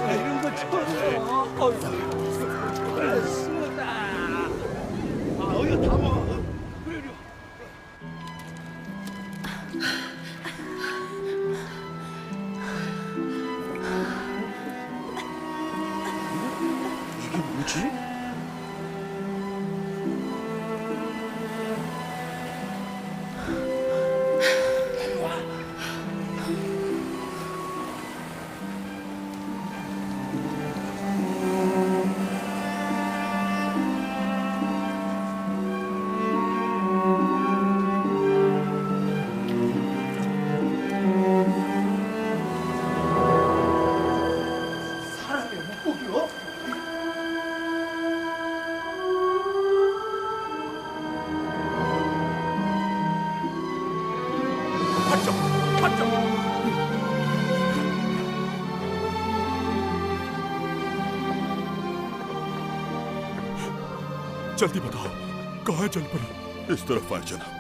이런 거 처음. 쓰다. 이거 다 먹어. 이게 뭐지? जल्दी बताओ, कहाँ है जलपरी? इस तरफ आए जनाब।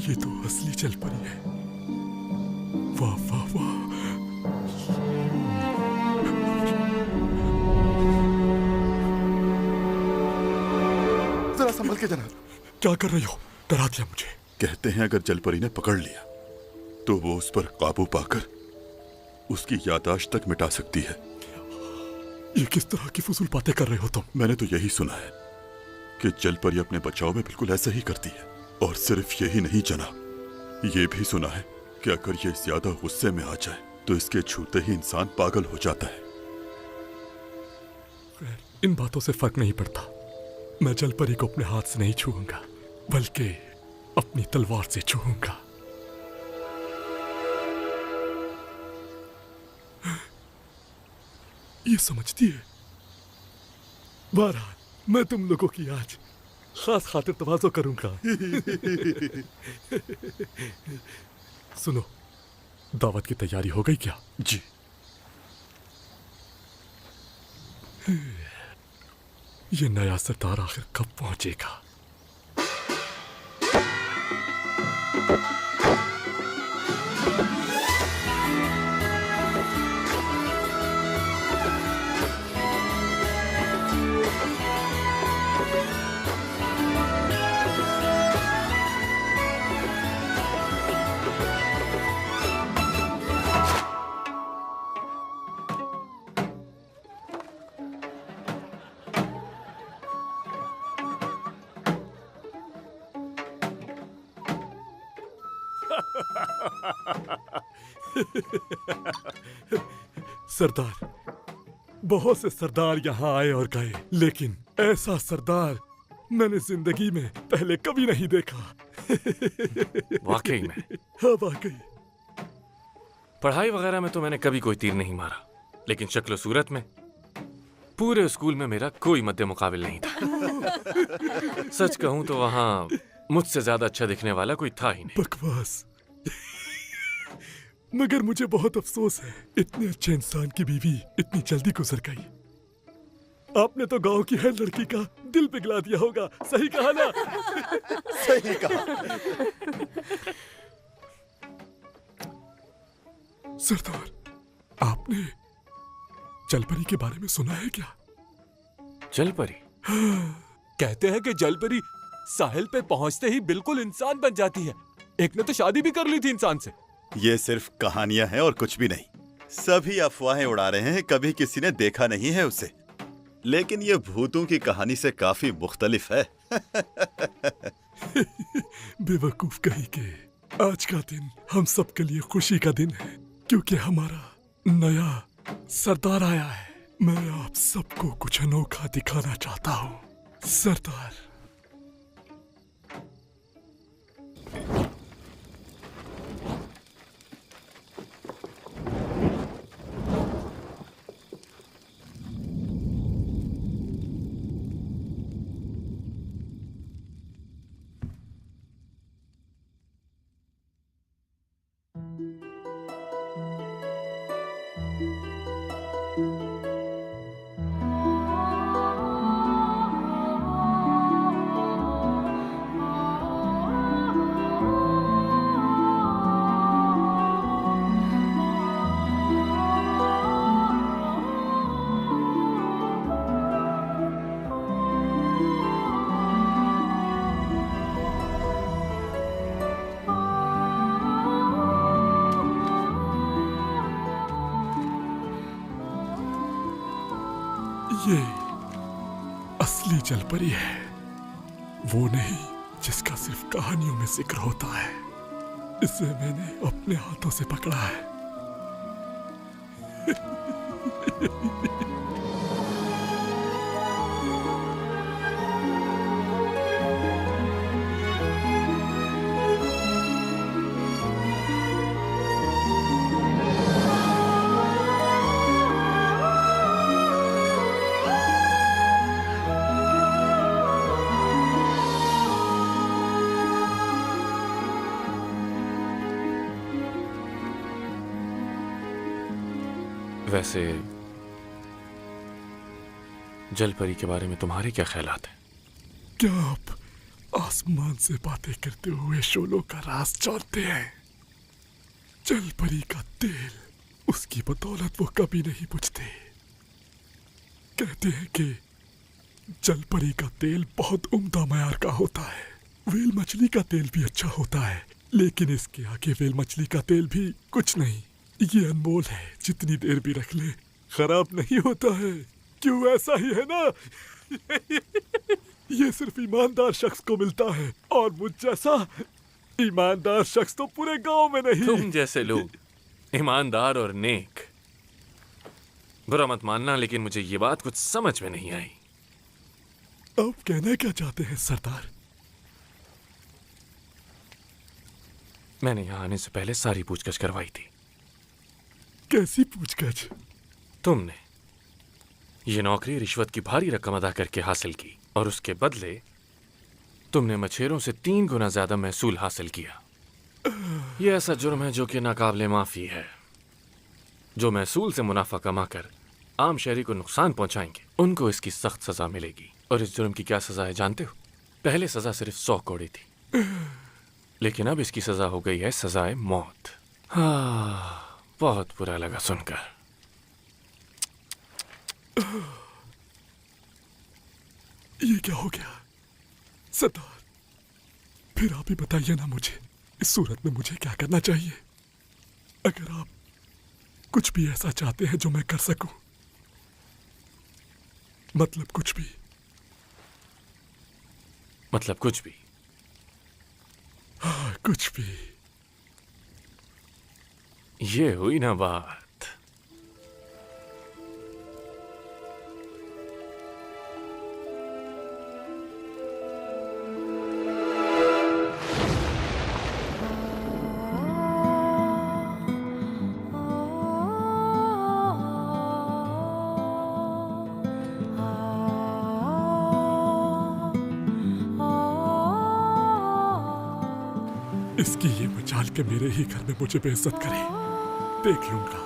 ये तो असली जलपरी है। वाह वाह वाह। जरा संभल के जनाब। क्या कर रही हो? डरा दिया मुझे। कहते हैं अगर जलपरी ने पकड़ लिया तो वो उस पर काबू पाकर उसकी याददाश्त तक मिटा सकती है। ये किस तरह की फजूल बातें कर रहे हो तुम? मैंने तो यही सुना है कि जलपरी अपने बचाव में बिल्कुल ऐसा ही करती है। और सिर्फ यही नहीं जनाब, ये भी सुना है कि अगर ये ज्यादा गुस्से में आ जाए तो इसके छूते ही इंसान पागल हो जाता है। इन बातों से फर्क नहीं पड़ता। मैं जलपरी को अपने हाथ से नहीं छूऊंगा, बल्कि अपनी तलवार से छूऊंगा। ये समझती है? बहरहाल मैं तुम लोगों की आज खास खातिर तवाज़ो करूंगा। सुनो, दावत की तैयारी हो गई क्या? जी। ये नया सरदार आखिर कब पहुंचेगा? सरदार, बहुत से सरदार यहाँ आए और गए, लेकिन ऐसा सरदार मैंने जिंदगी में पहले कभी नहीं देखा। वाकई में? हाँ वाकई। पढ़ाई वगैरह में तो मैंने कभी कोई तीर नहीं मारा, लेकिन शक्ल सूरत में पूरे स्कूल में मेरा कोई मद्दे मुकाबिल नहीं था। सच कहूं तो वहां मुझसे ज्यादा अच्छा दिखने वाला कोई था ही नहीं। बकवास। मगर मुझे बहुत अफसोस है, इतने अच्छे इंसान की बीवी इतनी जल्दी गुजर गई। आपने तो गांव की हर लड़की का दिल पिघला दिया होगा, सही कहा ना? सही कहा। सरदार, आपने जलपरी के बारे में सुना है क्या? जलपरी? कहते हैं कि जलपरी साहिल पे पहुंचते ही बिल्कुल इंसान बन जाती है। एक ने तो शादी भी कर ली थी इंसान से। ये सिर्फ कहानियां हैं और कुछ भी नहीं। सभी अफवाहें उड़ा रहे हैं, कभी किसी ने देखा नहीं है उसे। लेकिन ये भूतों की कहानी से काफी मुख्तलिफ है। बेवकूफ कहीं के। आज का दिन हम सब के लिए खुशी का दिन है, क्योंकि हमारा नया सरदार आया है। मैं आप सबको कुछ अनोखा दिखाना चाहता हूँ। सरदार, ये असली जलपरी है, वो नहीं जिसका सिर्फ कहानियों में जिक्र होता है। इसे मैंने अपने हाथों से पकड़ा है। वैसे जलपरी के बारे में तुम्हारे क्या ख्यालात हैं? क्या आप आसमान से बातें करते हुए शोलों का राज जानते हैं? जलपरी का तेल, उसकी बदौलत वो कभी नहीं बुझते। कहते हैं कि जलपरी का तेल बहुत उम्दा मयार का होता है। व्हेल मछली का तेल भी अच्छा होता है, लेकिन इसके आगे व्हेल मछली का तेल भी कुछ नहीं। ये अनमोल है, जितनी देर भी रख ले खराब नहीं होता है। क्यों, ऐसा ही है ना? ये सिर्फ ईमानदार शख्स को मिलता है, और मुझ जैसा ईमानदार शख्स तो पूरे गांव में नहीं। तुम जैसे लोग ईमानदार और नेक, बुरा मत मानना, लेकिन मुझे ये बात कुछ समझ में नहीं आई। आप कहना क्या चाहते हैं सरदार? मैंने यहाँ आने से पहले सारी पूछताछ करवाई थी। कैसी पूछताछ? तुमने ये नौकरी रिश्वत की भारी रकम अदा करके हासिल की, और उसके बदले तुमने मछेरों से 3 गुना ज्यादा महसूल हासिल किया। यह ऐसा जुर्म है जो कि नाकाबिले माफी है। जो महसूल से मुनाफा कमाकर आम शहरी को नुकसान पहुंचाएंगे, उनको इसकी सख्त सजा मिलेगी। और इस जुर्म की क्या सजा है जानते हो? पहले सजा सिर्फ 100 कौड़ी थी, लेकिन अब इसकी सजा हो गई है सजाए मौत। हाँ, बहुत बुरा लगा सुनकर। ये क्या हो गया सरदार? फिर आप ही बताइए ना मुझे, इस सूरत में मुझे क्या करना चाहिए? अगर आप कुछ भी ऐसा चाहते हैं जो मैं कर सकूं, मतलब कुछ भी। मतलब कुछ भी? हाँ, कुछ भी। ये हुई ना बात। इसकी ये मचाल के मेरे ही घर में मुझे बेइज्जत करे, देख लूंगा।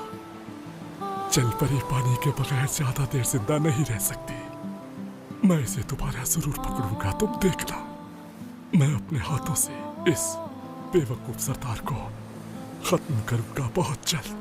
जलपरी पानी के बगैर ज्यादा देर जिंदा नहीं रह सकती। मैं इसे दोबारा जरूर पकड़ूंगा, तुम देखना। मैं अपने हाथों से इस बेवकूफ सरदार को खत्म करूंगा बहुत जल्द।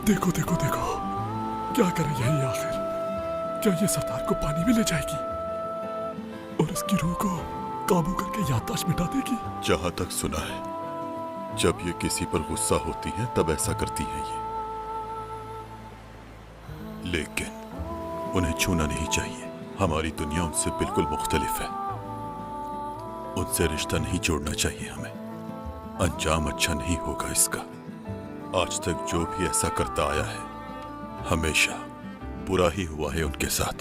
देखो देखो देखो, क्या करे यही आखिर? क्या ये सरदार को पानी में ले जाएगी और उसकी रूह को काबू करके याददाश्त मिटा देगी? जहां तक सुना है, जब ये किसी पर गुस्सा होती हैं तब ऐसा करती हैं ये। लेकिन उन्हें छूना नहीं चाहिए। हमारी दुनिया उनसे बिल्कुल मुख्तलिफ है। उनसे रिश्ता नहीं जोड़ना चाहिए हमें। अंजाम अच्छा नहीं होगा इसका। आज तक जो भी ऐसा करता आया है, हमेशा बुरा ही हुआ है उनके साथ।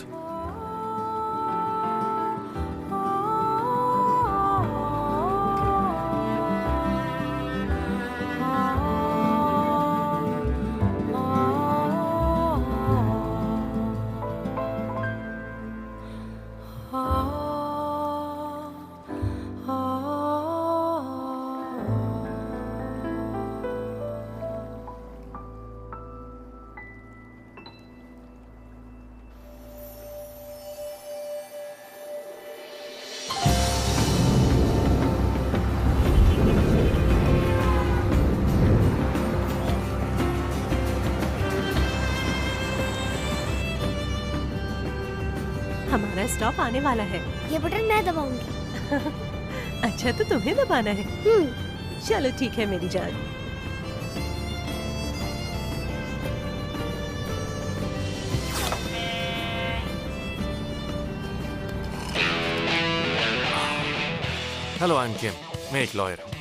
हमारा स्टॉप आने वाला है। ये बटन मैं दबाऊंगी। अच्छा तो तुम्हें दबाना है। चलो ठीक है मेरी जान। हेलो आई एम किम, मैं एक लॉयर हूँ।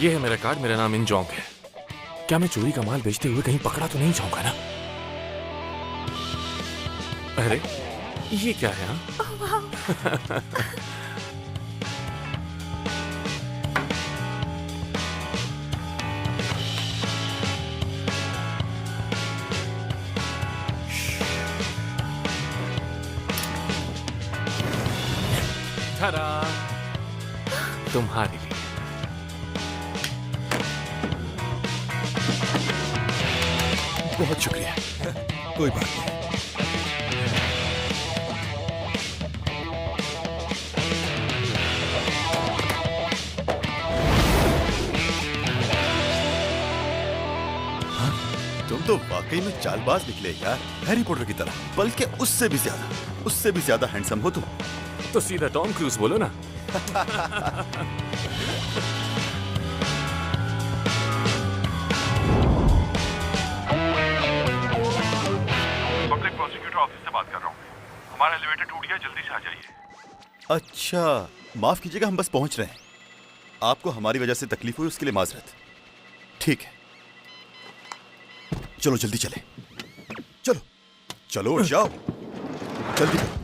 ये है मेरा कार्ड, मेरा नाम इन जोंग है। क्या मैं चोरी का माल बेचते हुए कहीं पकड़ा तो नहीं जाऊंगा ना? अरे ये क्या है? हाँ तारा, तुम्हारे लिए। बहुत शुक्रिया। कोई बात नहीं। तुम तो वाकई में चालबाज निकले यार, हैरी पॉटर की तरह, बल्कि उससे भी ज्यादा हैंडसम हो तुम। तो सीधा टॉम क्रूज बोलो ना। पब्लिक प्रोसिक्यूटर ऑफिस से बात कर रहा हूँ। हमारा एलिवेटर टूट गया, जल्दी से आ जाइए। अच्छा, माफ कीजिएगा, हम बस पहुंच रहे हैं। आपको हमारी वजह से तकलीफ हुई, उसके लिए माजरत। ठीक है, चलो जल्दी चले। चलो चलो उठ जाओ, जल्दी करो।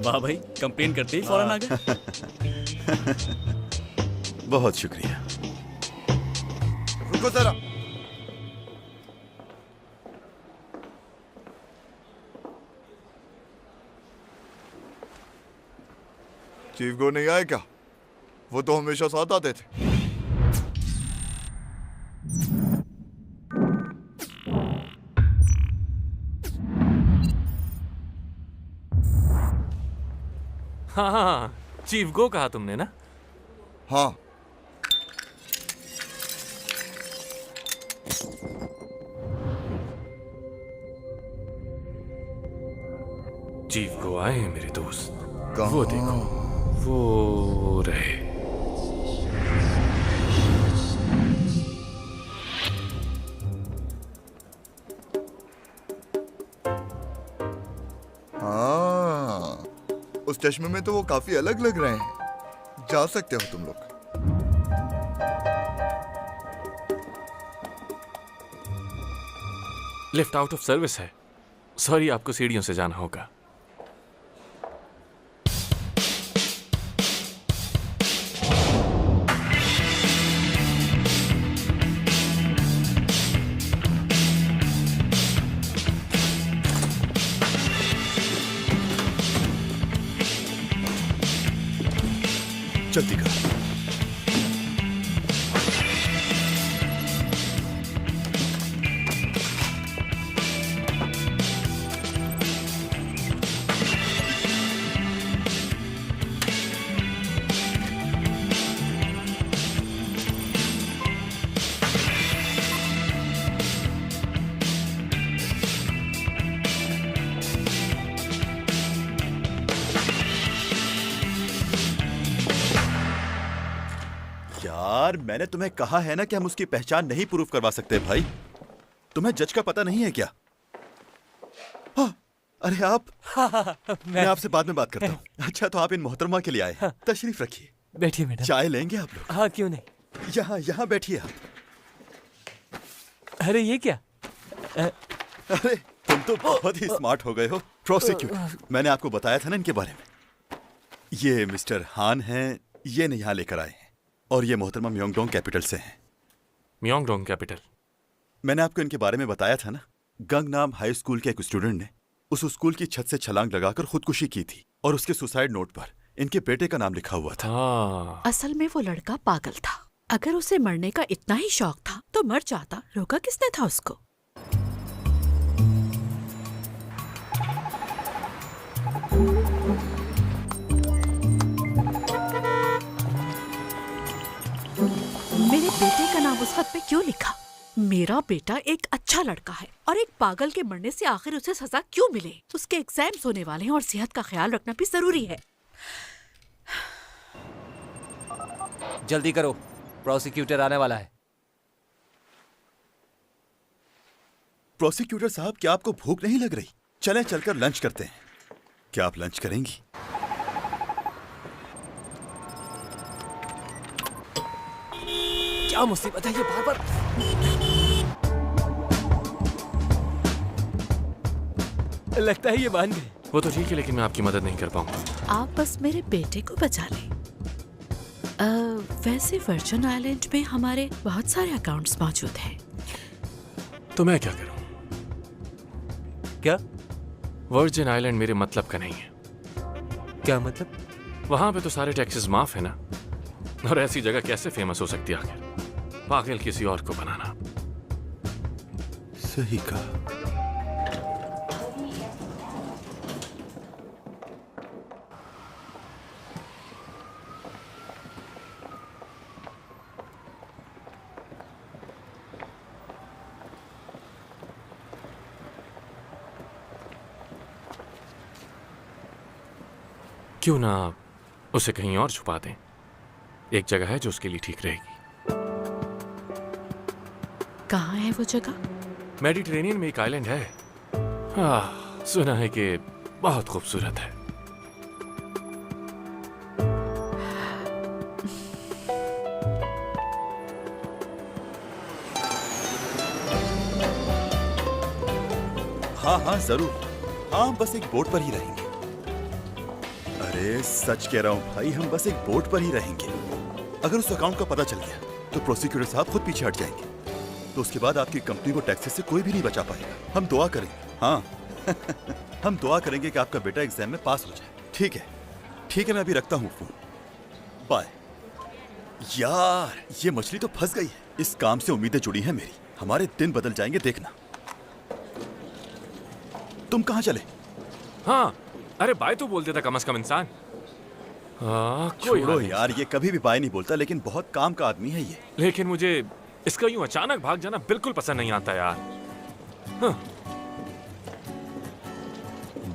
वाह भाई, कंप्लेन करते ही फौरन आ गए। बहुत शुक्रिया। रुको जरा। चीफ गो नहीं आए क्या? वो तो हमेशा साथ आते थे। हाँ, चीफ गो कहा तुमने ना? हाँ, चीफ गो आए हैं मेरे दोस्त। कहाँ? वो देखो, वो रहे। हाँ, उस चश्मे में तो वो काफी अलग लग रहे हैं। जा सकते हो तुम लोग। लिफ्ट आउट ऑफ सर्विस है। सॉरी, आपको सीढ़ियों से जाना होगा। जल्दी कर। यार, मैंने तुम्हें कहा है ना कि हम उसकी पहचान नहीं प्रूफ करवा सकते भाई। तुम्हें जज का पता नहीं है क्या? हाँ, अरे आप मैं आपसे बाद में बात करता हूँ। अच्छा, तो आप इन मोहतरमा के लिए आए हैं। तशरीफ रखिए। बैठिए मैडम। चाय लेंगे आप लोग? हाँ क्यों नहीं। यहाँ यहाँ बैठिए आप। अरे ये क्या? अरे तुम तो बहुत ही स्मार्ट हो गए हो। प्रोसिक्यूटर, मैंने आपको बताया था ना इनके बारे में। ये मिस्टर हान हैं, ये ने यहाँ लेकर आए हैं। और ये मोहतरमा म्योंगडोंग कैपिटल से हैं। Myeongdong capital? मैंने आपको इनके बारे में बताया था ना। गंगनाम हाई स्कूल के एक स्टूडेंट ने उस स्कूल की छत से छलांग लगाकर खुदकुशी की थी और उसके सुसाइड नोट पर इनके बेटे का नाम लिखा हुआ था। हाँ, असल में वो लड़का पागल था। अगर उसे मरने का इतना ही शौक था तो मर जाता, रोका किसने था उसको? मेरे बेटे का नाम उस खत पे क्यों लिखा? मेरा बेटा एक अच्छा लड़का है और एक पागल के मरने से आखिर उसे सजा क्यों मिले? उसके एग्जाम्स होने वाले हैं और सेहत का ख्याल रखना भी जरूरी है। जल्दी करो, प्रोसिक्यूटर आने वाला है। प्रोसिक्यूटर साहब, क्या आपको भूख नहीं लग रही? चलें चलकर लंच करते हैं। क्या आप लंच करेंगी? क्या मुसीबत है ये बार बार? लगता है ये मान गए। वो तो ठीक है, लेकिन मैं आपकी मदद नहीं कर पाऊंगा। आप बस मेरे बेटे को बचा लें। वैसे वर्जिन आइलैंड में हमारे बहुत सारे अकाउंट्स मौजूद हैं। तो मैं क्या करूं? क्या? वर्जिन आइलैंड मेरे मतलब का नहीं है। क्या मतलब? वहां पे तो सारे टैक्सेस माफ है ना, और ऐसी जगह कैसे फेमस हो सकती है आखिर? पागल किसी और को बनाना। सही कहा। क्यों ना उसे कहीं और छुपा दें? एक जगह है जो उसके लिए ठीक रहेगी। कहाँ है वो जगह? मेडिटेरेनियन में एक आइलैंड है। सुना है कि बहुत खूबसूरत है। हाँ हाँ जरूर। हाँ, हम बस एक बोट पर ही रहेंगे। अरे सच कह रहा हूँ भाई, हम बस एक बोट पर ही रहेंगे। अगर उस अकाउंट का पता चल गया तो प्रोसिक्यूटर साहब खुद पीछे हट जाएंगे। तो उसके बाद आपकी कंपनी को टैक्सेस से कोई भी नहीं बचा पाएगा। हम दुआ करेंगे। हाँ हम दुआ करेंगे कि आपका बेटा एग्जाम में पास हो जाए। ठीक है, ठीक है, मैं अभी रखता हूँ फोन। बाय। यार, ये मछली तो फंस गई है। इस काम से उम्मीदें जुड़ी हैं मेरी। हमारे दिन बदल जाएंगे, देखना। तुम कहाँ चले? हाँ, अरे बाय तो बोल देता कम से कम इंसान। छोड़ो यार, ये कभी भी बाय नहीं बोलता, लेकिन बहुत काम का आदमी है ये। लेकिन मुझे इसका यूं अचानक भाग जाना बिल्कुल पसंद नहीं आता यार। हाँ।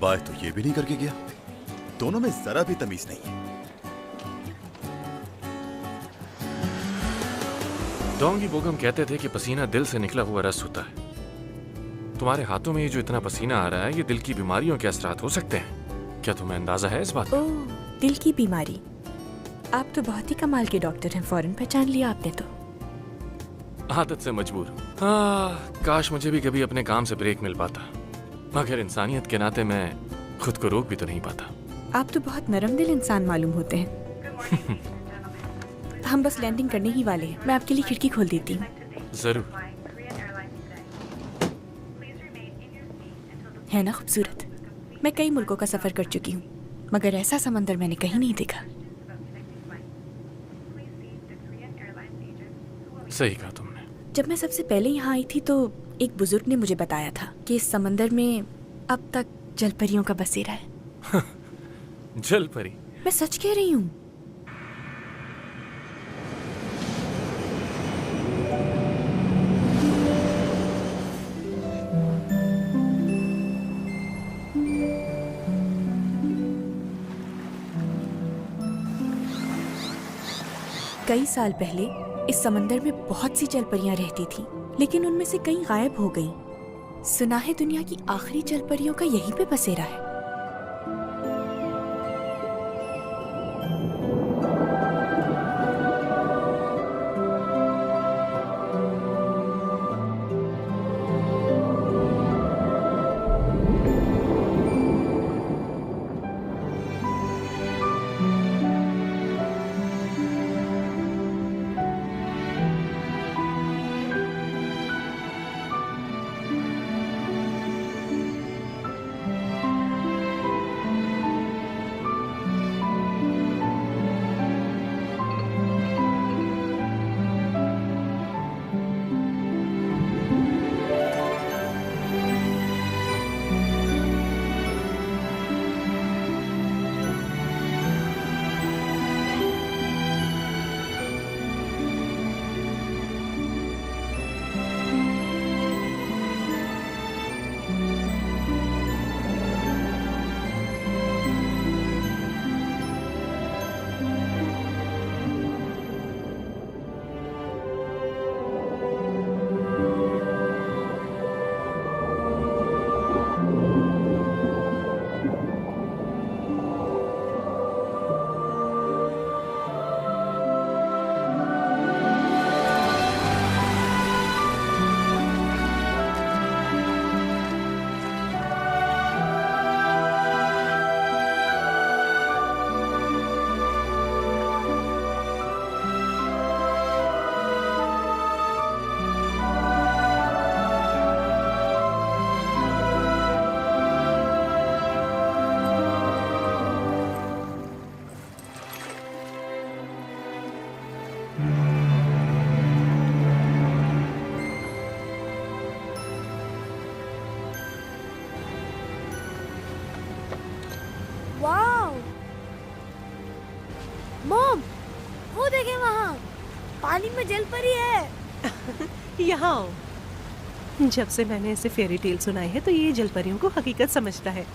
बाय तो ये भी नहीं करके गया। दोनों में जरा भी तमीज नहीं है। डोंगी बोगम कहते थे कि पसीना दिल से निकला हुआ रस होता है। तुम्हारे हाथों में ये जो इतना पसीना आ रहा है, ये दिल की बीमारियों के असरात हो सकते हैं। क्या तुम्हें अंदाजा है इस बात का? ओह, दिल की बीमारी। आप तो बहुत ही कमाल के डॉक्टर हैं, फौरन पहचान लिया आपने तो। आदत से मजबूर हूँ। काश मुझे भी कभी अपने काम से ब्रेक मिल पाता, मगर इंसानियत के नाते मैं खुद को रोक भी तो नहीं पाता। आप तो बहुत नरम दिल इंसान मालूम होते हैं। हम बस लैंडिंग करने ही वाले हैं। मैं आपके लिए खिड़की खोल देती हूँ। जरूर। है ना खूबसूरत? मैं कई मुल्कों का सफर कर चुकी हूँ, मगर ऐसा समंदर मैंने कहीं नहीं देखा। सही कहा तुमने। जब मैं सबसे पहले यहाँ आई थी तो एक बुजुर्ग ने मुझे बताया था कि इस समंदर में अब तक जलपरियों का बसेरा है। जलपरी? मैं सच कह रही हूँ। कई साल पहले इस समंदर में बहुत सी जलपरियां रहती थीं, लेकिन उनमें से कई गायब हो गईं। सुना है दुनिया की आखिरी जलपरियों का यहीं पे बसेरा है। मॉम, वो देखे वहाँ पानी में जल परी है। यहाँ आओ। जब से मैंने ऐसे फेरी टेल सुनाए हैं तो ये जलपरियों को हकीकत समझता है।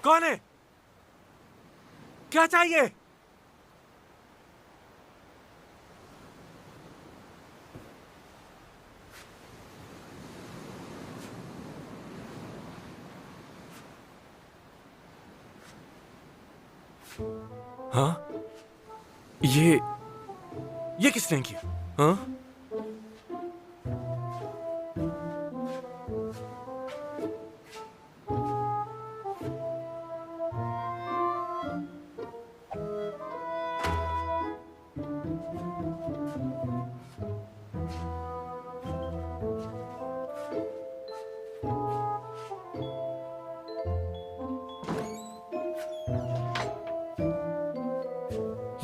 कौन है? क्या चाहिए? हाँ? ये किसने किया? हाँ?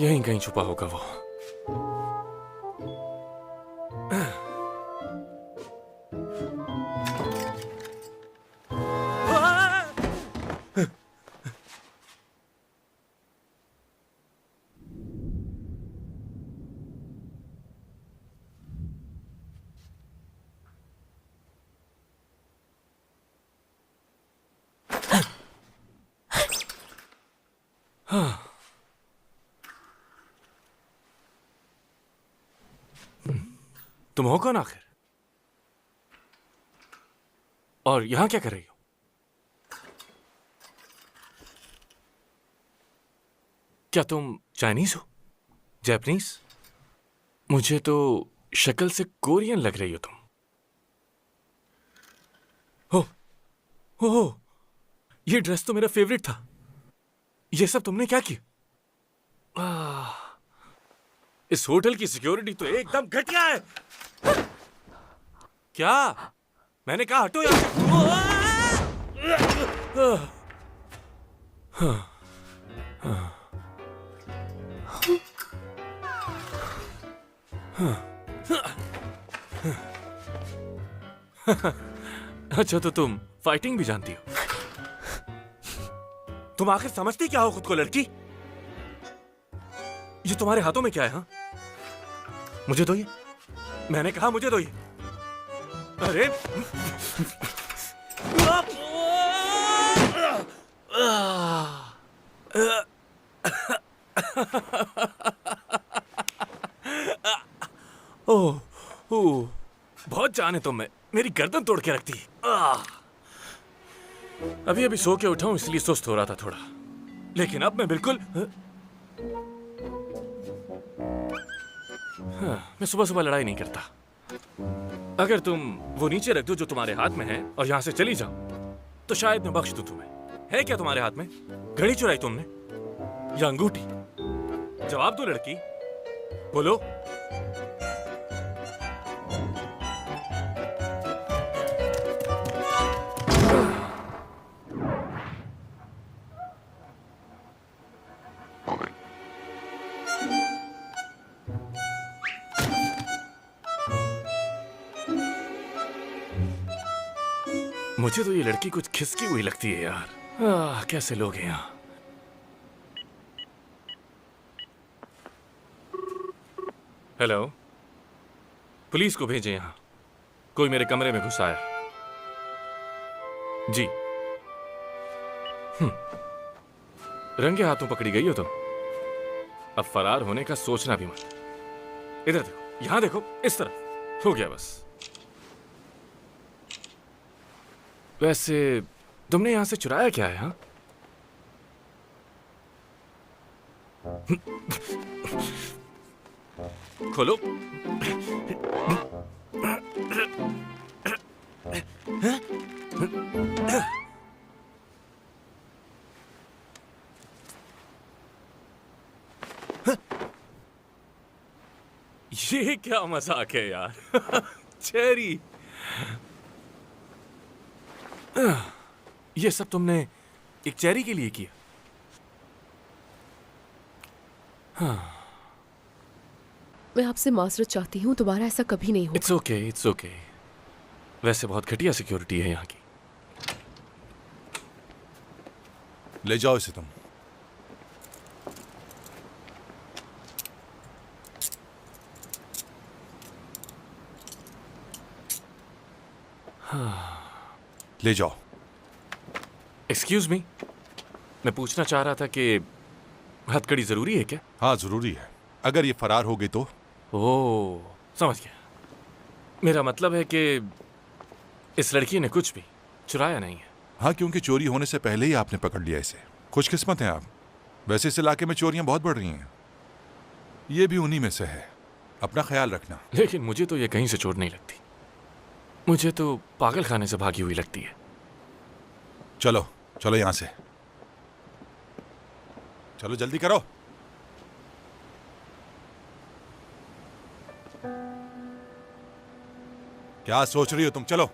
यहीं कहीं छुपा होगा वो। हाँ। तुम हो कौन आखिर? और यहां क्या कर रही हो? क्या तुम चाइनीज हो? जापानीज? मुझे तो शक्ल से कोरियन लग रही हो तुम। हो, ये ड्रेस तो मेरा फेवरेट था। ये सब तुमने क्या किया? इस होटल की सिक्योरिटी तो एकदम घटिया है। क्या? मैंने कहा हटो यहां से। अच्छा, तो तुम फाइटिंग भी जानती हो? तुम आखिर समझती क्या हो खुद को, लड़की? ये तुम्हारे हाथों में क्या है? हाँ, मुझे दो ये। मैंने कहा मुझे दो ये। अरे ओह, बहुत जान है तुम में। मेरी गर्दन तोड़ के रखती है। अभी अभी सो के उठा हूं, इसलिए सुस्त हो रहा था थोड़ा, लेकिन अब मैं बिल्कुल मैं सुबह सुबह लड़ाई नहीं करता। अगर तुम वो नीचे रख दो जो तुम्हारे हाथ में है और यहां से चली जाओ तो शायद मैं बख्श दूं तुम्हें। है क्या तुम्हारे हाथ में? घड़ी चुराई तुमने या अंगूठी? जवाब दो लड़की, बोलो। मुझे तो ये लड़की कुछ खिसकी हुई लगती है यार। कैसे लोग हैं यहाँ? हेलो, पुलिस को भेजें यहाँ। कोई मेरे कमरे में घुसा है। जी। रंगे हाथों पकड़ी गई हो तुम। अब फरार होने का सोचना भी मत। इधर देखो, यहां देखो, इस तरफ। हो गया बस। वैसे तुमने यहां से चुराया क्या है? हाँ, खोलो। ये क्या मजाक है यार। चेरी, ये सब तुमने एक चेरी के लिए किया? हाँ। मैं आपसे माजरत चाहती हूँ, दोबारा ऐसा कभी नहीं होगा। It's okay, it's okay. वैसे बहुत घटिया सिक्योरिटी है यहाँ की। ले जाओ इसे तुम। हाँ। ले जाओ। एक्सक्यूज मी, मैं पूछना चाह रहा था कि हथकड़ी जरूरी है क्या? हाँ, जरूरी है। अगर ये फरार हो गई तो? ओह, समझ गया। मेरा मतलब है कि इस लड़की ने कुछ भी चुराया नहीं है। हाँ, क्योंकि चोरी होने से पहले ही आपने पकड़ लिया इसे। खुशकिस्मत हैं आप। वैसे इस इलाके में चोरियां बहुत बढ़ रही हैं। ये भी उन्हीं में से है। अपना ख्याल रखना। लेकिन मुझे तो ये कहीं से चोर नहीं लगती। मुझे तो पागल खाने से भागी हुई लगती है। चलो चलो यहां से। चलो जल्दी करो। क्या सोच रही हो तुम? चलो।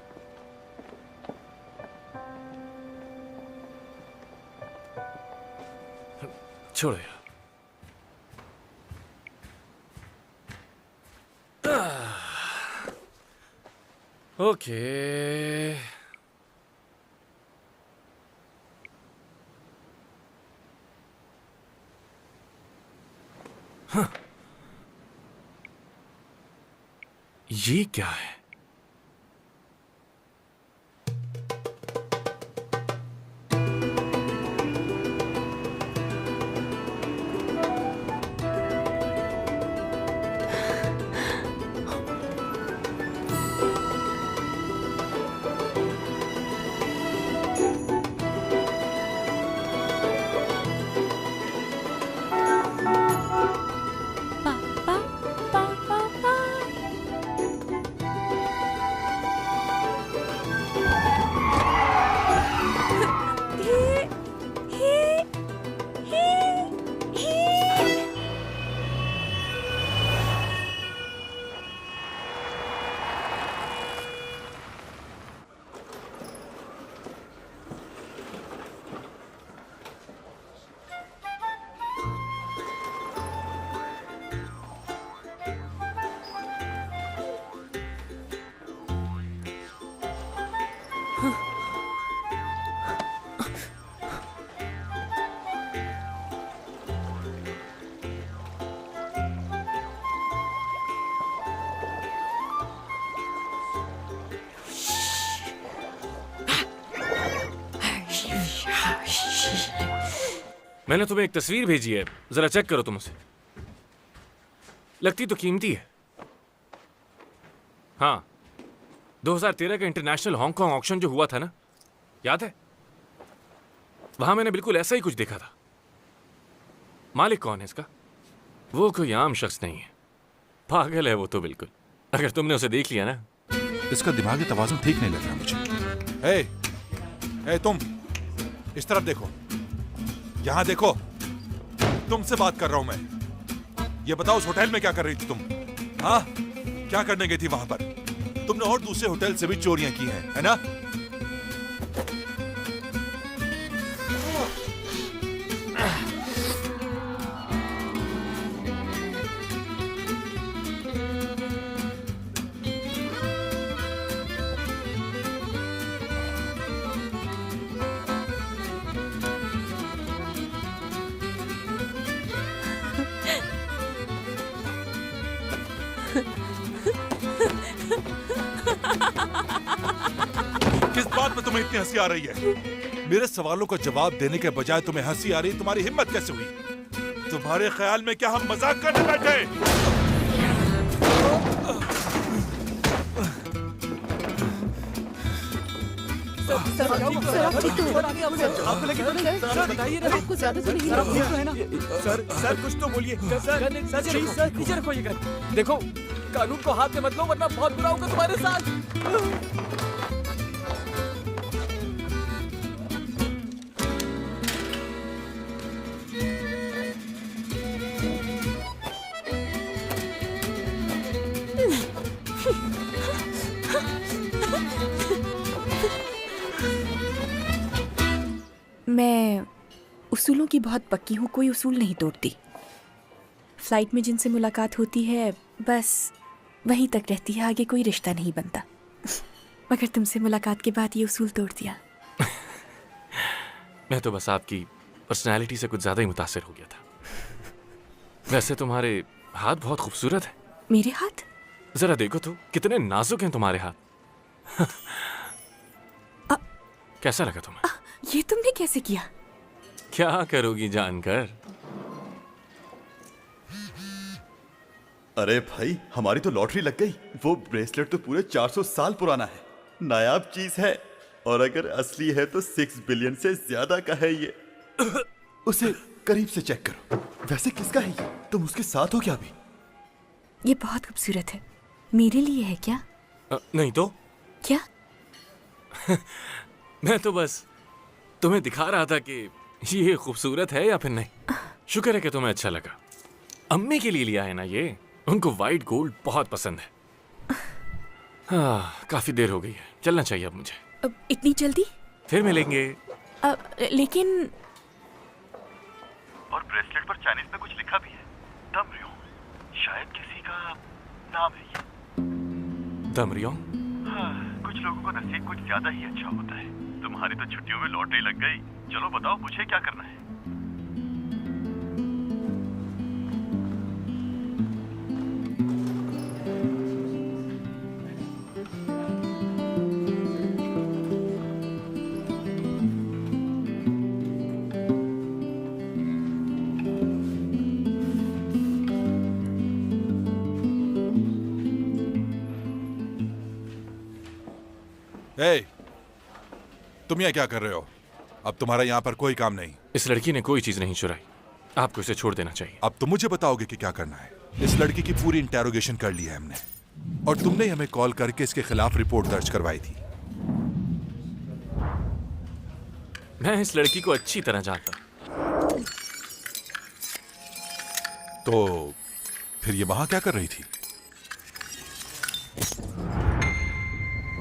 छोड़ो यार। ओके। हाँ। ये क्या है? मैंने तुम्हें एक तस्वीर भेजी है, जरा चेक करो तुम उसे। लगती तो कीमती है। हाँ, 2013 का इंटरनेशनल हांगकांग ऑक्शन जो हुआ था ना, याद है? वहां मैंने बिल्कुल ऐसा ही कुछ देखा था। मालिक कौन है इसका? वो कोई आम शख्स नहीं है, पागल है वो तो बिल्कुल। अगर तुमने उसे देख लिया ना। इसका दिमागी तवाज़ुन ठीक नहीं लग रहा मुझे। ए, तुम इस तरफ देखो, यहां देखो, तुमसे बात कर रहा हूं मैं। ये बताओ उस होटल में क्या कर रही थी तुम? हाँ, क्या करने गई थी वहां पर? तुमने और दूसरे होटल से भी चोरियां की हैं, है ना? किस बात पे तुम्हें इतनी हंसी आ रही है? मेरे सवालों का जवाब देने के बजाय तुम्हें हंसी आ रही, तुम्हारी हिम्मत कैसे हुई? तुम्हारे ख्याल में क्या हम मजाक करने बैठे? आपको ज्यादा तो नहीं सर कुछ तो बोलिए। सर नीचे रखो ये गन। देखो, कानून को हाथ में मत लो वरना बहुत बुरा होगा तुम्हारे साथ। मैं उसूलों की बहुत पक्की हूँ, कोई उसूल नहीं तोड़ती। फ्लाइट में जिनसे मुलाकात होती है बस वहीं तक रहती है, आगे कोई रिश्ता नहीं बनता। मगर तुमसे मुलाकात के बाद ये उसूल तोड़ दिया। मैं तो बस आपकी पर्सनैलिटी से कुछ ज्यादा ही मुतासिर हो गया था। वैसे तुम्हारे हाथ बहुत खूबसूरत है। मेरे हाथ? जरा देखो तो, कितने नाजुक हैं तुम्हारे हाथ। कैसा लगा तुम्हें? ये तुमने कैसे किया? क्या करोगी जानकर? अरे भाई, हमारी तो लॉटरी लग गई। वो ब्रेसलेट तो पूरे 400 साल पुराना है, नायाब चीज है, और अगर असली है तो 6 बिलियन से ज्यादा का है ये। उसे करीब से चेक करो। वैसे किसका है ये? तुम उसके साथ हो क्या अभी? ये बहुत खूबसूरत है। मेरे लिए है क्या? नहीं तो क्या? मैं तो बस तुम्हें दिखा रहा था कि ये खूबसूरत है या फिर नहीं। शुक्र है कि तुम्हें अच्छा लगा। अम्मी के लिए लिया है ना ये, उनको वाइट गोल्ड बहुत पसंद है। हाँ, काफी देर हो गई है, चलना चाहिए अब मुझे। अब इतनी जल्दी? फिर मिलेंगे। लेकिन और ब्रेसलेट पर चाइनीज में कुछ लिखा भी है, दमरियोंग। शायद किसी का नाम है ये। दमरियोंग? हाँ, कुछ लोगों का नसीब कुछ ज्यादा ही अच्छा होता है। तुम्हारी तो छुट्टियों में लॉटरी लग गई। चलो बताओ मुझे क्या करना है। तुम यहाँ क्या कर रहे हो? अब तुम्हारा यहाँ पर कोई काम नहीं। इस लड़की ने कोई चीज नहीं चुराई, आपको इसे छोड़ देना चाहिए। अब तुम मुझे बताओगे कि क्या करना है। इस लड़की की पूरी इंटेरोगेशन कर ली है हमने, और तुमने हमें कॉल करके इसके खिलाफ रिपोर्ट दर्ज करवाई थी। मैं इस लड़की को अच्छी तरह जानता। तो फिर ये वहां क्या कर रही थी?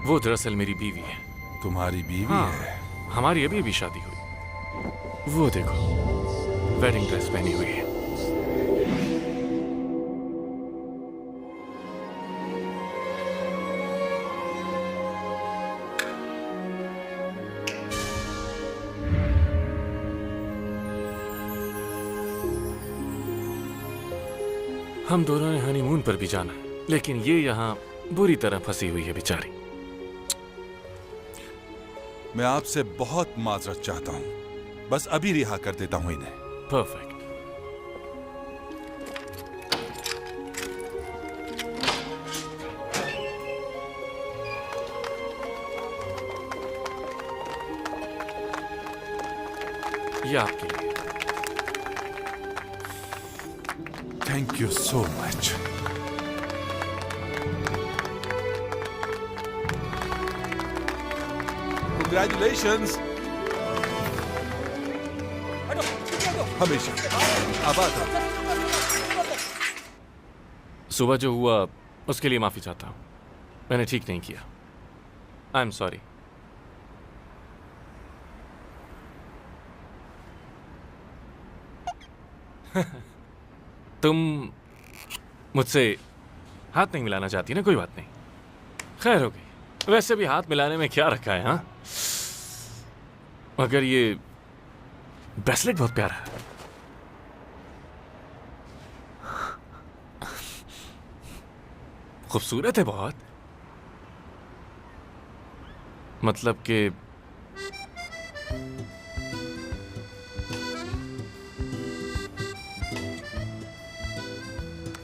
वो दरअसल मेरी बीवी है। तुम्हारी बीवी? हाँ, है? हमारी अभी अभी शादी हुई। वो देखो, वेडिंग ड्रेस पहनी हुई है। हम दोनों ने हनीमून पर भी जाना, लेकिन ये यहाँ बुरी तरह फंसी हुई है बेचारी। मैं आपसे बहुत माजरत चाहता हूँ, बस अभी रिहा कर देता हूँ इन्हें। परफेक्ट। ये आपके लिए। Thank you so much. Congratulations. हमेशा आबाद रहो। सुबह जो हुआ उसके लिए माफी चाहता हूं। मैंने ठीक नहीं किया। I am sorry. तुम मुझसे हाथ नहीं मिलाना चाहती ना? कोई बात नहीं, खैर हो गई। वैसे भी हाथ मिलाने में क्या रखा है, हाँ? मगर ये ब्रेसलेट बहुत प्यारा है। खूबसूरत है बहुत। मतलब कि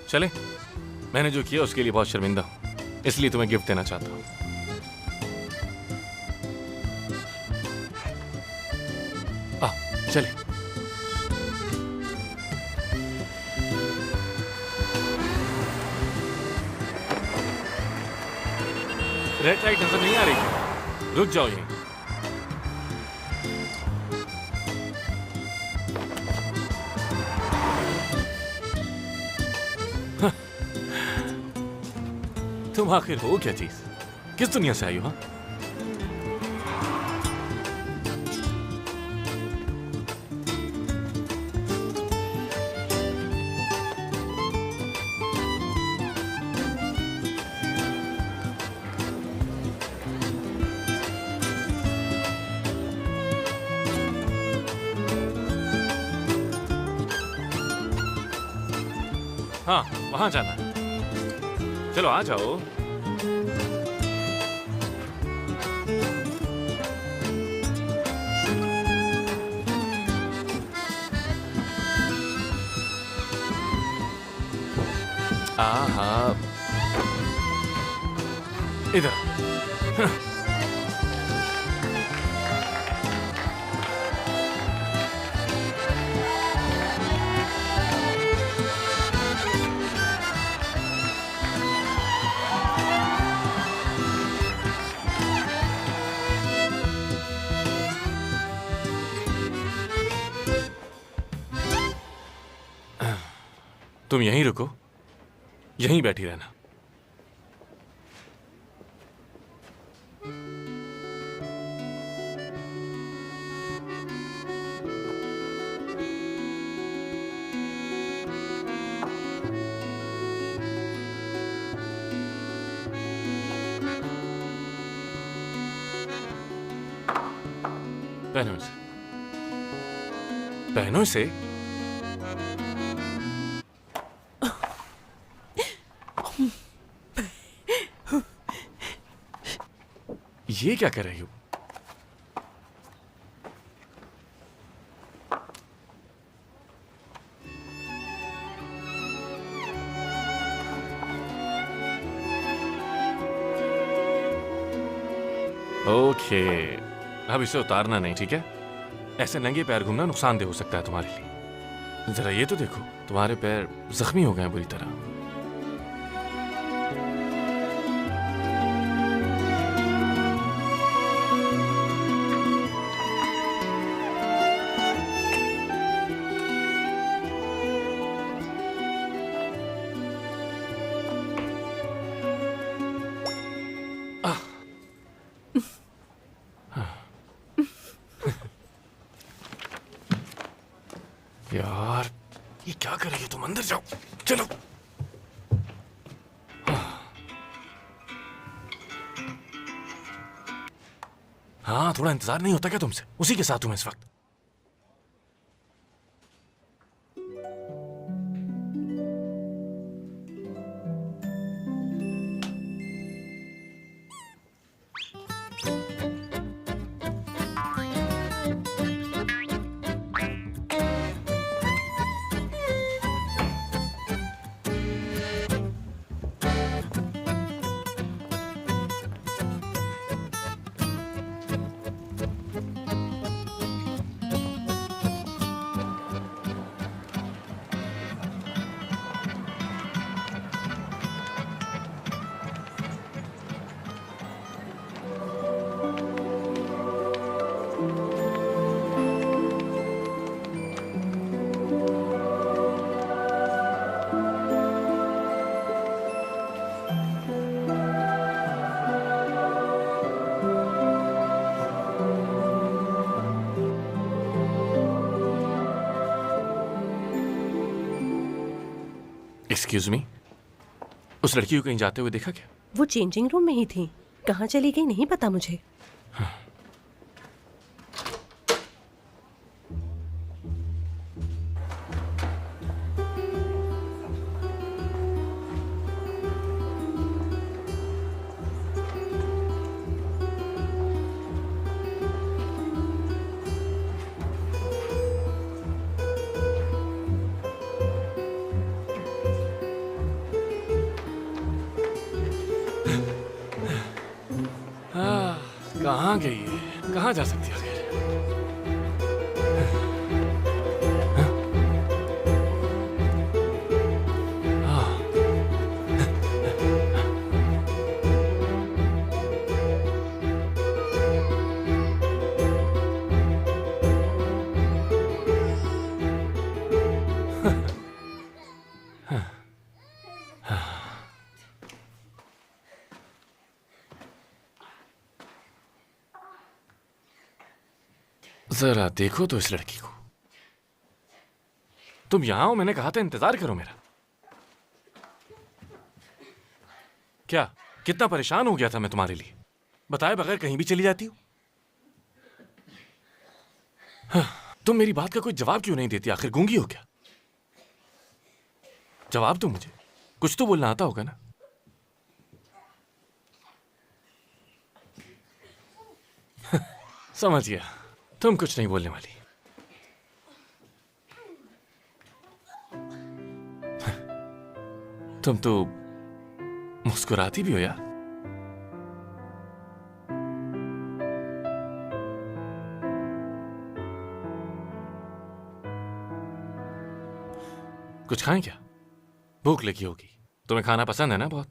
चले, मैंने जो किया उसके लिए बहुत शर्मिंदा हूं, इसलिए तुम्हें गिफ्ट देना चाहता हूं। चले। रेड लाइट नजर नहीं आ रही, रुक जाओ यहीं। तुम आखिर हो क्या चीज? किस दुनिया से आई हो? हाँ, वहां जाना है। चलो आ जाओ। हाँ, इधर। तुम यहीं रुको, यहीं बैठी रहना। पहनो इसे, पहनो इसे। ये क्या कर रही हो? ओके, अब इसे उतारना नहीं, ठीक है? ऐसे नंगे पैर घूमना नुकसानदेह हो सकता है तुम्हारे लिए। जरा ये तो देखो, तुम्हारे पैर जख्मी हो गए हैं बुरी तरह। यार, ये क्या कर रही हो तुम? अंदर जाओ, चलो। हाँ, थोड़ा इंतजार नहीं होता क्या तुमसे? उसी के साथ हूं मैं इस वक्त। एक्सक्यूज मी, उस लड़की को कहीं जाते हुए देखा क्या? वो चेंजिंग रूम में ही थी, कहाँ चली गई नहीं पता मुझे। कहाँ गई है? कहाँ जा सकती है आखिर? जरा देखो तो इस लड़की को। तुम यहां हो, मैंने कहा था इंतजार करो मेरा। क्या कितना परेशान हो गया था मैं तुम्हारे लिए, बताए बगैर कहीं भी चली जाती हो। तुम मेरी बात का कोई जवाब क्यों नहीं देती? आखिर गूंगी हो क्या? जवाब दो मुझे, कुछ तो बोलना आता होगा ना। समझ गया, तुम कुछ नहीं बोलने वाली। तुम तो मुस्कुराती भी हो यार। कुछ खाएं क्या? भूख लगी होगी। तुम्हें खाना पसंद है ना बहुत?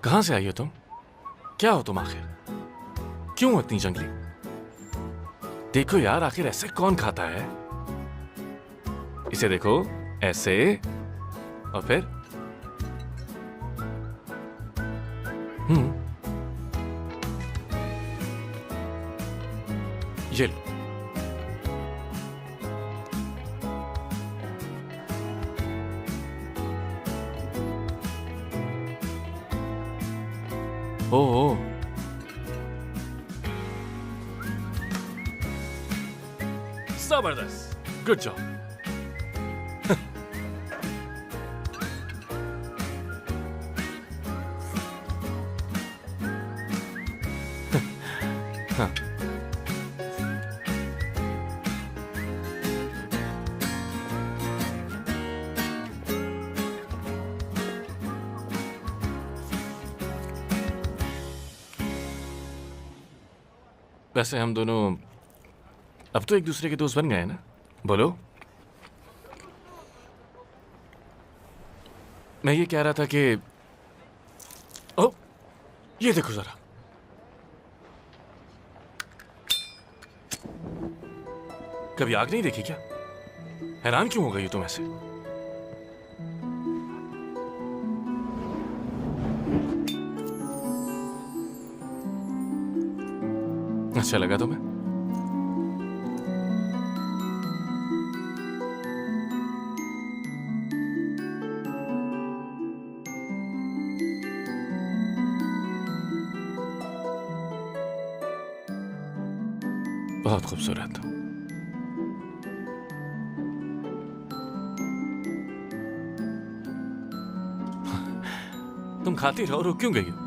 कहां से आई हो तुम? क्या हो तुम आखिर? क्यों इतनी जंगली? देखो यार, आखिर ऐसे कौन खाता है? इसे देखो, ऐसे, और फिर ये लो। ओह, जबरदस्त, गुड जॉब। वैसे हम दोनों अब तो एक दूसरे के दोस्त बन गए ना? बोलो। मैं ये कह रहा था कि ओ, ये देखो जरा। कभी आग नहीं देखी क्या? हैरान क्यों हो गई हो तुम ऐसे? अच्छा लगा तुम्हें? बहुत खूबसूरत। तुम खाती रहो, रुक क्यों गई हो?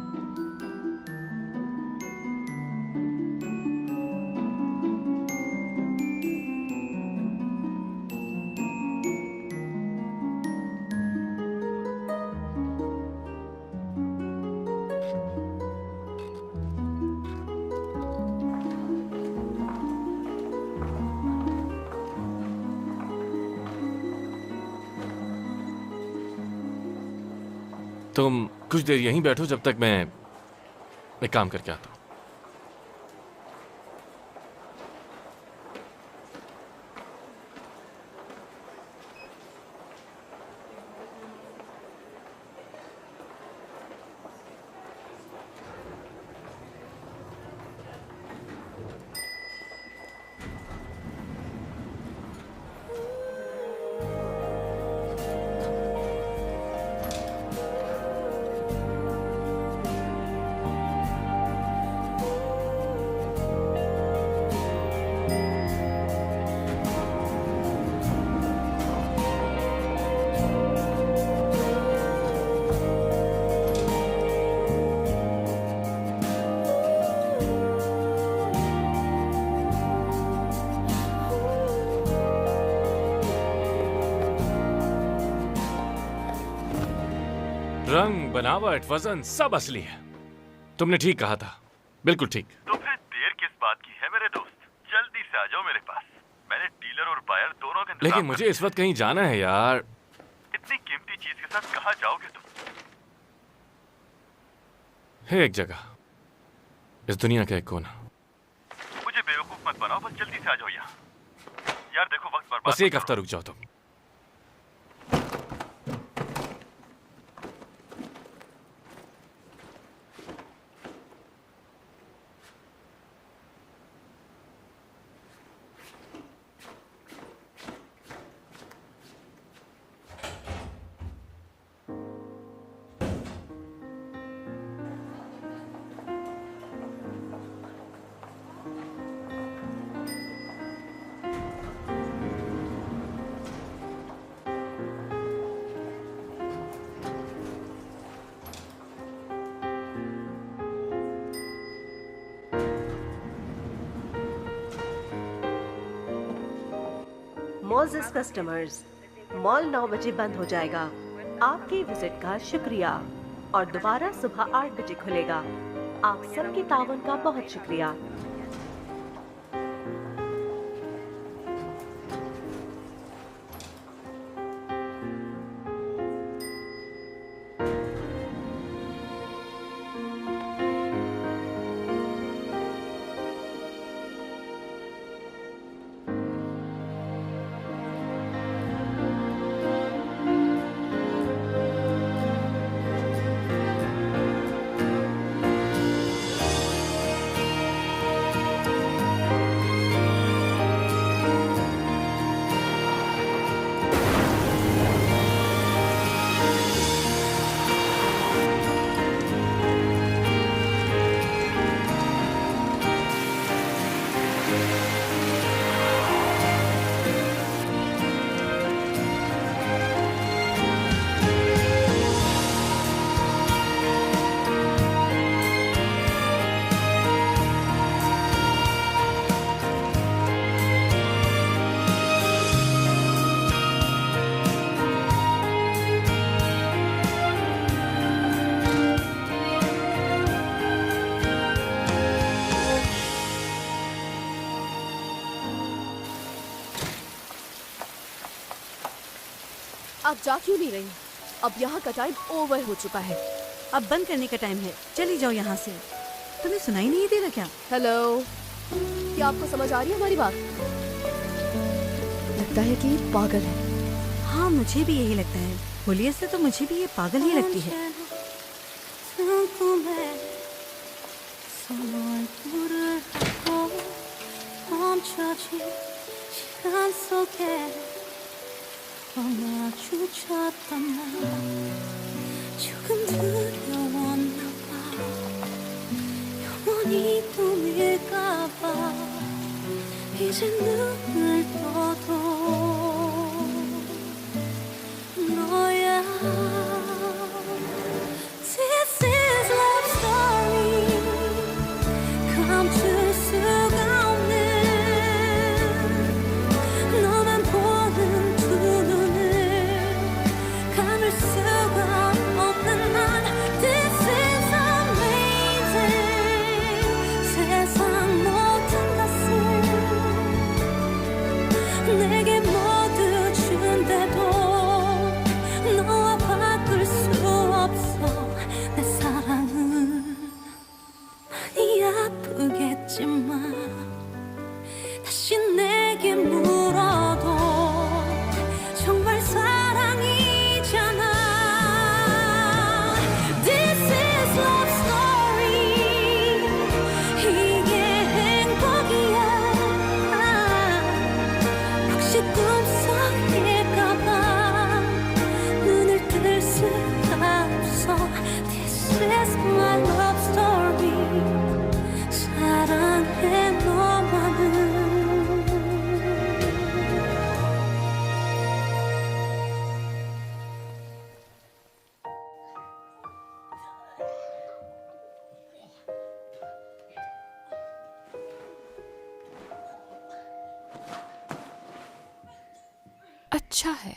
तुम कुछ देर यहीं बैठो जब तक मैं एक काम करके आता हूँ। रंग, बनावट, वजन सब असली है। तुमने ठीक कहा था, बिल्कुल ठीक। तो फिर देर किस बात की है मेरे दोस्त? जल्दी से आ जाओ मेरे पास। मैंने डीलर और बायर दोनों का इंतजाम लेकिन मुझे इस वक्त कहीं जाना है यार। इतनी कीमती चीज के साथ कहाँ जाओगे तुम? है एक जगह, इस दुनिया का एक कोना। मुझे बेवकूफ मत बनाओ, बस जल्दी से आ जाओ यहाँ। यार देखो वक्त बर्बाद बस एक हफ्ता रुक जाओ तुम। मोजेस कस्टमर्स, मॉल 9 बजे बंद हो जाएगा। आपकी विजिट का शुक्रिया और दोबारा सुबह 8 बजे खुलेगा। आप सबके तावन का बहुत शुक्रिया। आप जा क्यों नहीं रही? अब यहाँ का टाइम ओवर हो चुका है। अब बंद करने का टाइम है, चली जाओ यहाँ से। तुम्हें सुनाई नहीं दे रहा क्या? हेलो, क्या आपको समझ आ रही है हमारी बात? लगता है कि ये पागल है। हाँ, मुझे भी यही लगता है। होलिया से तो मुझे भी ये पागल ही लगती है। 조금 두려웠나 봐. 영원히 꿈일까 봐. 이제 눈을 떠도 너야. This is love story. 감출 수가 없는 너만 보는 두 눈을 감을 수가 없는 난. This is amazing. 세상 모든 것을 अच्छा है।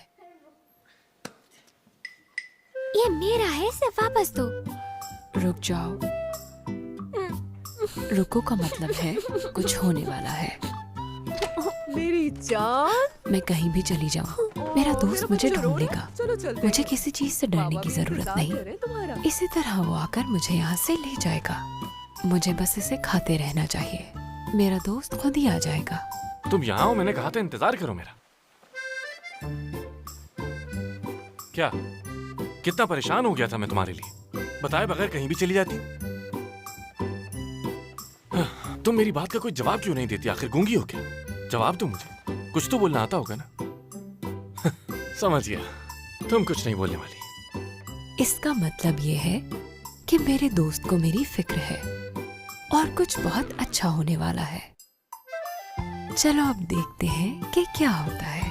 ये मेरा है, इसे वापस दो। रुक जाओ। रुको का मतलब है कुछ होने वाला है। मेरी जान, मैं कहीं भी चली जाऊं, मेरा दोस्त मुझे ढूंढ लेगा। मुझे किसी चीज से डरने की जरूरत नहीं। इसी तरह वो आकर मुझे यहाँ से ले जाएगा। मुझे बस इसे खाते रहना चाहिए। मेरा दोस्त खुद ही आ जाएगा। तुम यहाँ हो, मैंने कहा था इंतजार करो मेरा। क्या कितना परेशान हो गया था मैं तुम्हारे लिए, बताए बगैर कहीं भी चली जाती। तुम मेरी बात का कोई जवाब क्यों नहीं देती? आखिर गूंगी हो क्या? जवाब दो मुझे, कुछ तो बोलना आता होगा ना। समझ गया, तुम कुछ नहीं बोलने वाली। इसका मतलब ये है कि मेरे दोस्त को मेरी फिक्र है और कुछ बहुत अच्छा होने वाला है। चलो अब देखते हैं कि क्या होता है।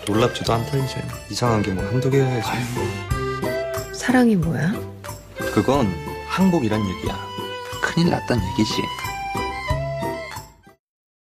놀랍지도 않다 이제. 이상한 게 뭐 한두 개여야지. 사랑이 뭐야? 그건 항복이란 얘기야. 큰일 났단 얘기지.